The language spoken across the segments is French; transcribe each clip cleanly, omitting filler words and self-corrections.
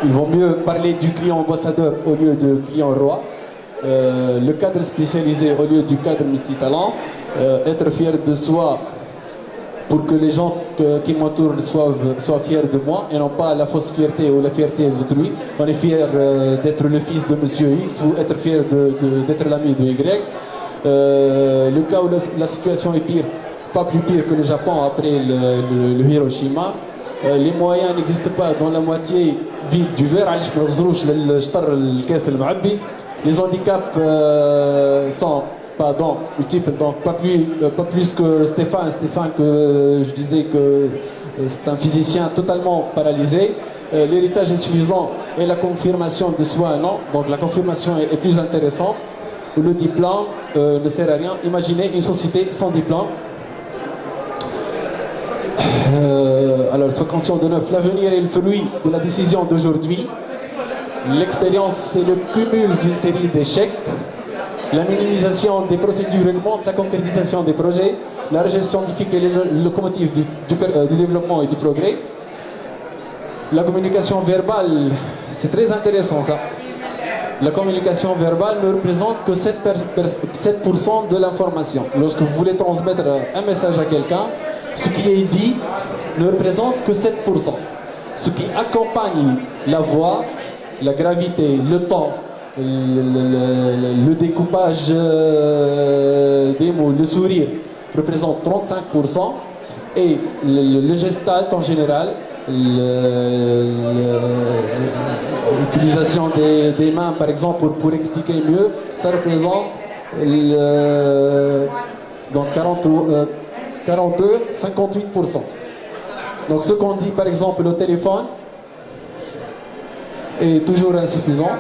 Il vaut mieux parler du client ambassadeur au lieu de client roi. Le cadre spécialisé au lieu du cadre multitalent. Être fier de soi pour que les gens qui m'entourent soient fiers de moi et non pas la fausse fierté ou la fierté d'autrui. On est fier d'être le fils de Monsieur X ou être fier d'être l'ami de Y. Le cas où la situation est pire, pas plus pire que le Japon après le Hiroshima. Les moyens n'existent pas dans la moitié vide du verre. Les handicaps sont multiples, donc pas plus que Stéphane, que je disais que c'est un physicien totalement paralysé. L'héritage est suffisant et la confirmation de soi non, donc la confirmation est plus intéressante. Le diplôme ne sert à rien. Imaginez une société sans diplôme. Alors, sois conscient de neuf. L'avenir est le fruit de la décision d'aujourd'hui. L'expérience, c'est le cumul d'une série d'échecs. La minimisation des procédures augmente la concrétisation des projets. La recherche scientifique est le locomotive du développement et du progrès. La communication verbale, c'est très intéressant ça. La communication verbale ne représente que 7% de l'information. Lorsque vous voulez transmettre un message à quelqu'un, ce qui est dit ne représente que 7%. Ce qui accompagne la voix, la gravité, le temps, le découpage des mots, le sourire représente 35% et le gestalt en général, l'utilisation des mains par exemple pour expliquer mieux, ça représente donc 58%. Donc ce qu'on dit par exemple au téléphone est toujours insuffisant.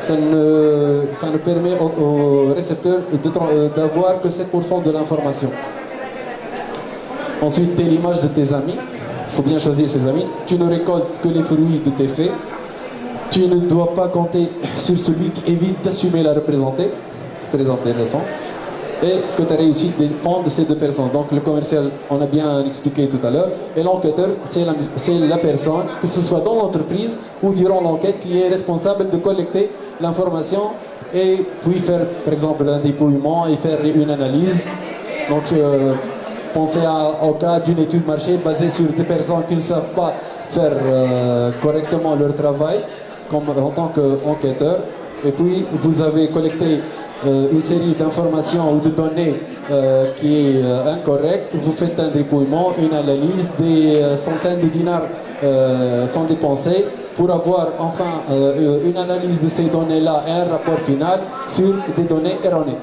Ça ne permet au récepteur d'avoir que 7% de l'information. Ensuite, tu as l'image de tes amis. Il faut bien choisir ses amis. Tu ne récoltes que les fruits de tes faits. Tu ne dois pas compter sur celui qui évite d'assumer la représenter. C'est très intéressant. Et que ta réussite dépend de ces deux personnes. Donc le commercial, on a bien expliqué tout à l'heure, et l'enquêteur, c'est la personne, que ce soit dans l'entreprise ou durant l'enquête, qui est responsable de collecter l'information et puis faire, par exemple, un dépouillement et faire une analyse. Donc pensez au cas d'une étude marché basée sur des personnes qui ne savent pas faire correctement leur travail en tant qu'enquêteur. Et puis vous avez collecté une série d'informations ou de données qui est incorrecte, vous faites un dépouillement, une analyse, des centaines de dinars sont dépensés pour avoir enfin une analyse de ces données-là et un rapport final sur des données erronées.